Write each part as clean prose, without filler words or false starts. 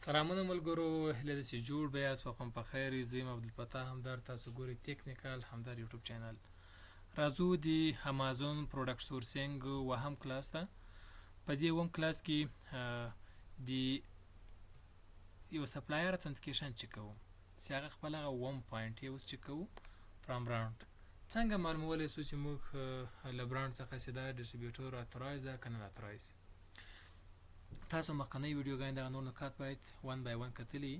سلامونه ملګرو، هیله ده چې جوړ به یاست. وقم په خیر یې. زه یم عبدالفتاح همدار، تاسو ګورئ تکنیکال همدار یوټیوب چینل. راځو د امازون پروډکټ سورسینګ وهم کلاس ته. په دې وهم کلاس کې د یو سپلایر اتنټیکیشن چک کوو چې هغه خپل هغه وهم پوینټ یې اوس چک کوو فرام برانډ. څنګه معلومولی سو چې موږ له برانډ څخه چې دا ډسټریبیوټر اتورایز ده که نه اتورایز. تاسو مخکنی ویډیوګانې دغه نور نکات باید ون بای ون کتلی،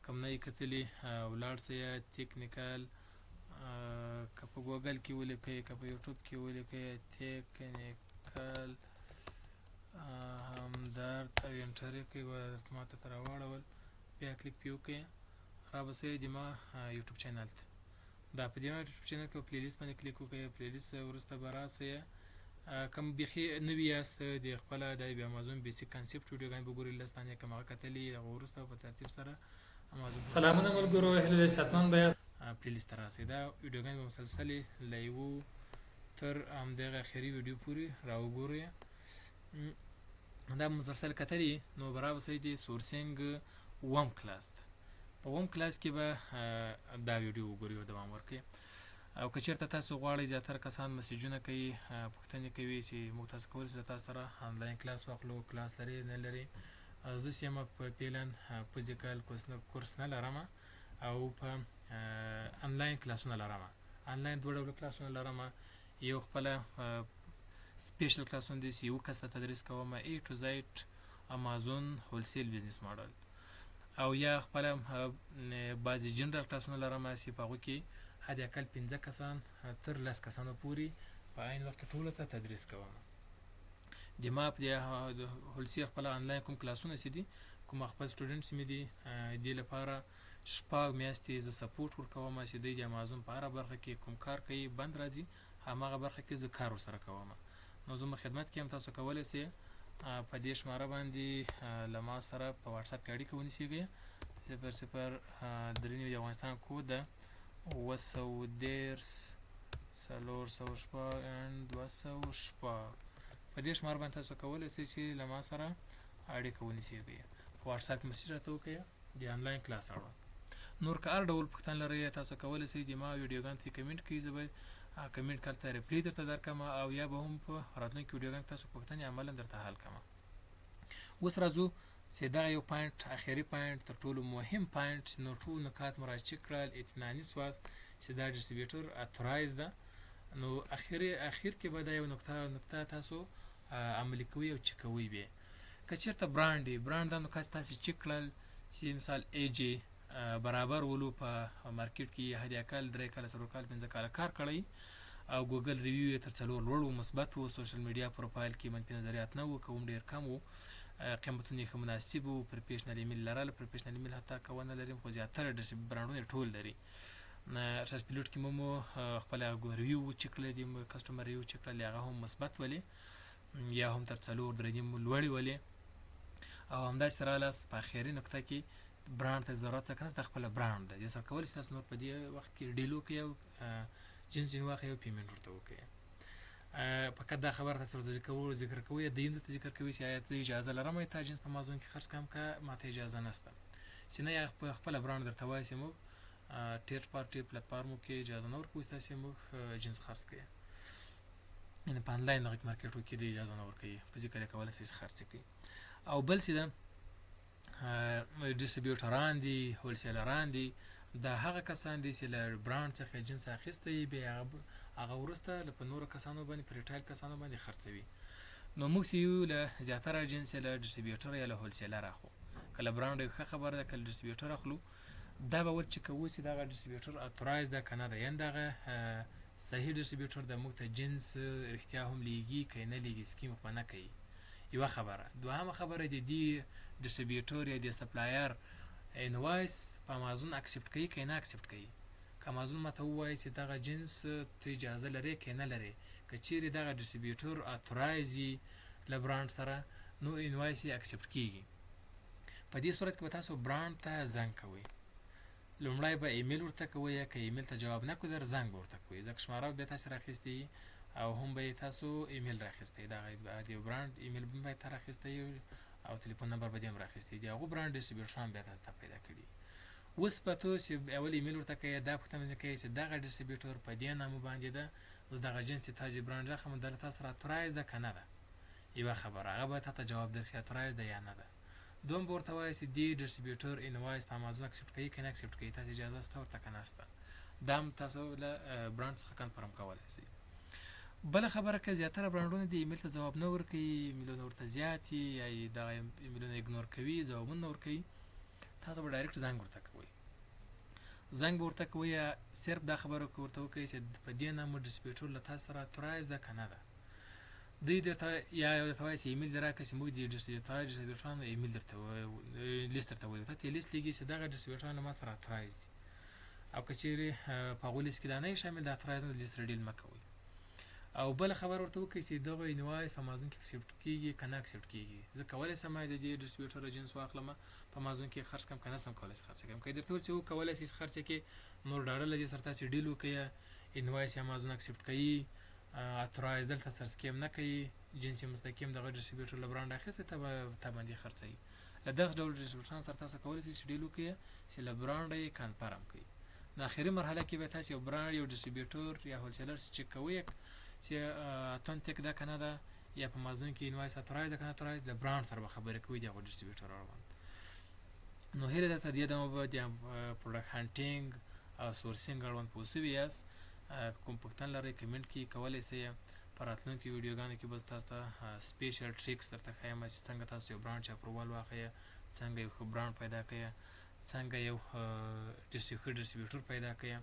کم نه یې کتلی ولاړ سئ تکنیکال، که په ګوګل کې ولیکئ که په یوټیوب کې ولیکئ تکنیکال همدار او انټر یې کړئ، ماته ته راواړول، بیا کلیک پې وکړئ، رابسئ د ما یوټیوب چینل ته. دا په دې ما یوټیوب چینل کې په پلی لیست باندې کلیک وکړئ. پلی لیست وروسته به راسئ. کم بیخي نوي یاست د خپله د امازون بیسیک کانسپټ ویډیوګانې به ګورئ، لس دانې کم هغه کتلي، هغه وروسته په ترتیب سره امازون. سلامونه ملګرو، هیله ده صحتمند به یاست. پلی لیست ته راسئ. دا ویډیوګانې به مسلسلې له یوه تر همدغه اخري ویډیو پورې راوګورئ. دا مسلسل کتلي نو به رابسئ د سورسینګ وم کلاس ته. په وم کلاس کې به دا ویډیو وګورئ او دوام ورکړئ. او که چېرته تاسو غواړئ، زیاتره کسان مسیجونه کوي، پوښتنې کوي چې موږ تاسو کولی شو له تاسو سره آنلاین کلاس واخلو، کلاس لرئ نه لرئ. زه چې یم په فعلا فزیکل کورس نه لرم او په آنلاین کلاسونه لرم. آنلاین دوه ډوله کلاسونه لرم. یو خپله سپیشل کلاسونه دي چې یو کس ته تدریس کوم، ای ټو زیډ امازون هولسیل بزنس ماډل، او یا خپله بعضې جنرال کلاسونه لرم چې په هغو کې حد اقل 15 کسان تر 10 کسانو پورې په عین وخت کې ټولو ته تدریس کوم. د ما په هولسیل خپل آنلاین کوم کلاسونه چې دي، کوم خپل سټوډنټس مې دي، دې لپاره شپږ میاشتې زه سپورټ ورکوم چې دوی د امازون په هره برخه کې کوم کار کوي بند راځي، هماغه برخه کې زه کار ورسره کوم. نو زه خدمت کې یم. تاسو کولی شئ په دې شماره باندې له ما سره په واټساپ کې اړیکه ونیسئ. 00 درې د افغانستان کود ده 210 406 206. په دې شمار باندې تاسو کولی شئ چې له ما سره اړیکه ونیسئ. په واټساپ کې مسیج راته وکړئ د آنلاین کلاس اړوند. نور که هر ډول پوښتنه لرئ تاسو کولی شئ د ما ویډیوګانو ته کمنټ کړئ، زه به کمنټ کارته ریپلی درته درکړم، او یا به هم په راتلونکي ویډیوګانو کې تاسو پوښتنې عملا درته حل کړم. اوس راځو چې دغه یو پوینټ، اخري پوینټ، تر ټولو مهم پوینټ، نو ټول نکات مراجعه کړل، اطمیناني سواست چې دا ډسټریبیوټر اتورایز ده. نو اخر کې به دا یو نکته تاسو عملي کوئ او چک کوئ به. که چېرته برانډ وي، برانډ دا نکات تاسو چک کړل چې مثال ایجې برابر ولو په مارکیټ کې حد اقل 3 کاله 4 کاله 5 کاله کار کړی، او ګوګل ریویو یې تر 4 لوړ و، مثبت و، سوشل میډیا پروفایل کې منفي نظریات نه و، کوم ډېر کم و، قیمتونه یې ښه مناسب و، پروفیشنل ایمیل لرل. پروفیشنل ایمیل حتی که ونه لري خو زیاتره برانډونه ټول لري. ریسرچ پیلوټ کې مو خپل ریویو چک کړلی دي، کسټمر ریویو چک کړلی، هغه هم مثبت ولې یا هم تر 4 درجې لوړې ولې. او همداسې رالاست په اخري نقطه کې برانډ ته ضرورت څه کنه، دا خپله برانډ ده. دې سره کولی شئ تاسو نور په دې وخت کې ډیل وکړئ او جنس جن واخلئ او پیمنټ ورته وکړئ. فقط دا خبره تاسو ذکر کوئ، دیم ته ذکر کوئ چې آیا ته اجازه لرم تا جنس په امازون کې خرڅ کړم که ماته اجازه نشته، چې نه یا خپله برانډ درته وایي چې موږ ټیر پارټي پلیټفارمو کې اجازه نه ورکوو چې تاسې موږ جنس خرڅ کړئ، یعنې په آنلاین دغه مارکیټو کې د اجازه نه ورکوي، فزیکل یې کولی شئ خرڅ کړئ. او بل چې ده ډسټریبیوټران دي، هولسیلران دي، دا هغه کسان دي چې له برانډ څخه جنس اخیستی، بیا هغه وروسته په نورو کسانو باندې، په ریټایل کسانو باندې خرڅوي. نو موږ چې یو له زیاتره جنس له ډسټریبیوټر یا له هولسیلر اخلو، که له برانډ ښه خبره ده، که له ډسټریبیوټر اخلو، دا به ور چک کوو چې دغه ډسټریبیوټر اتورایز ده که نه ده، یعنې دغه صحیح ډسټریبیوټر د موږ ته جنس رښتیا هم لیږي که نه لیږي، سکیم خو نه کوي. یوه خبره. دوهمه خبره، د دې ډسټریبیوټر یا د سپلایر انوایس په امازون اکسپټ کوي که نه اکسپټ کوي. که امازون ماته ووایي چې دغه جنس ته اجازه لرې که نه لرې، که چیرې دغه ډسټریبیوټر اتورایز وي له برانډ سره، نو انوایس یې اکسپټ کیږي. په دې صورت کې به تاسو برانډ ته زنګ کوئ. لومړی به ایمیل ورته کوئ، که ایمیل ته جواب نه کړو، زنګ به ورته کوئ، ځکه شماره به تاسو راخیستي او هم به تاسو ایمیل راخیستی، دغه د برانډ ایمیل به تاسو راخیستی او تلیفون نمبر به دې هم راخیستی دي هغو برانډ ډسټریبیوټران بیا دلته پیدا کړي اوس په تو چې اول ایمیل ورته کوي دا پوښتنه کوي چې دغه ډسټریبیوټر په دې نامه باندې ده زه دغه جنس چې تاج برانډ راخلم دلته تاسو سره اتورایز ده که نه ده یوه خبره هغه به تاته جواب درکړي اتورایز ده یا نه ده دوم به ورته وایي چې دې ډسټریبیوټر انوایس په امازون اکسپټ کوي که نه اکسپټ کوي تاسو اجازه شته ورته که نه شته دا هم تاسو له برانډ څخه کنفرم کولی شئ بله خبره که زیاتره برانډونه د ایمیل ته ځواب نه ورکوي ایمیلونه ورته زیات وي یا دغه ایمیلونه ایګنور کوي ځوابونه نه ورکوي تاسو به ډایرکټ زنګ ورته کوئ زنګ به ورته کوئ یا صرف دا خبره ورته وکړئ چې په دې نامه ډسټریبیوټر له تاسو سره اتورایز ده که نه ده دوی درته یا درته وایي چې ایمیل دې راکړه چې موږ د ډسټریبیوټرانو ایمیل درته لیست درته ولیکو ته یې لیست لیږي چې دغه ډسټریبیوټران له ما سره اتورایز دي او که چیرې په هغو لیست کې دا نه وي شامل د اتورایز نه د لیست سره ډیل مه کوئ او بله خبره ورته وکړئ چې دغه انوایس په امازون کې اکسپټ کیږي که نه اکسپټ کیږي زه کولی شم د دې ډسټریبیوټر جنس واخلم په امازون کې خرڅ کړم که نه شم کولی خرڅ کړم که درته وویل چې کولی شئ خرڅ کړئ نور ډاډه له دې سره تاسې ډیل وکړئ انوایس امازون اکسپټ کوي اتورایز دلته سره سکیم نه کوي جنس مستقیم دغه ډسټریبیوټر له برانډ اخیستی ته به تا باندې خرڅوي له دغه ډول ډسټریبیوټرانو سره تاسو کولی شئ چې ډیل وکړئ چې له برانډه یې کنفرم کړئ د اخري مرحله کې به تاسو یو برانډ یو ډسټریبیوټر یا هولسیلر چک کوئ چې اتنټیک ده که نه ده یا په امازون کې انوایس اتورایز ده که نه اتورایز د برانډ سره به خبرې کوئ د هغو ډسټریبیوټر اړوند نو هیله ده تر دې دمه به د پروډکټ هانټینګ او سورسینګ اړوند پوه شوي یاست کوم پوښتنه لرئ کمنټ کې کولی شئ په راتلونکو ویډیوګانو کې به تاسو ته سپیشل ټریکس درته ښیم چې څنګه تاسو یو برانډ چې اپروول واخلئ څنګه یو ښه برانډ پیدا کړئ څنګه یو ښه ډسټریبیوټر پیدا کړئ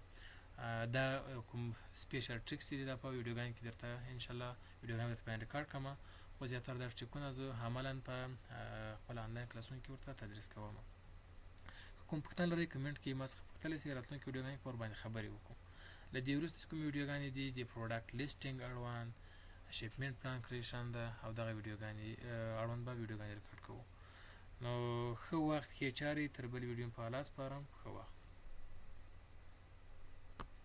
دا کوم سپیشل ټریکس دي دا په ویډیوګانو کې درته انشاءالله ویډیوګانو درته باندې ریکارډ کړم خو زیاتره دا ټریکونه زه عملا په خپل آنلاین کلاسونو کې ورته تدریس کوم کوم پوښتنه لرئ کمنټ کې ما څخه پوښتلی شئ راتلونکي ویډیوګانو کې په ورباندې خبرې وکړو له دې وروسته چې کومې ویډیوګانې دي د پروډکټ لیسټینګ اړوند شپمنټ پلان کریشن ده او دغه ویډیوګانې اړوند به ویډیوګانې ریکارډ کوو نو ښه وخت ښې چارې تر بلې ویډیو په الله سپارم ښه وخت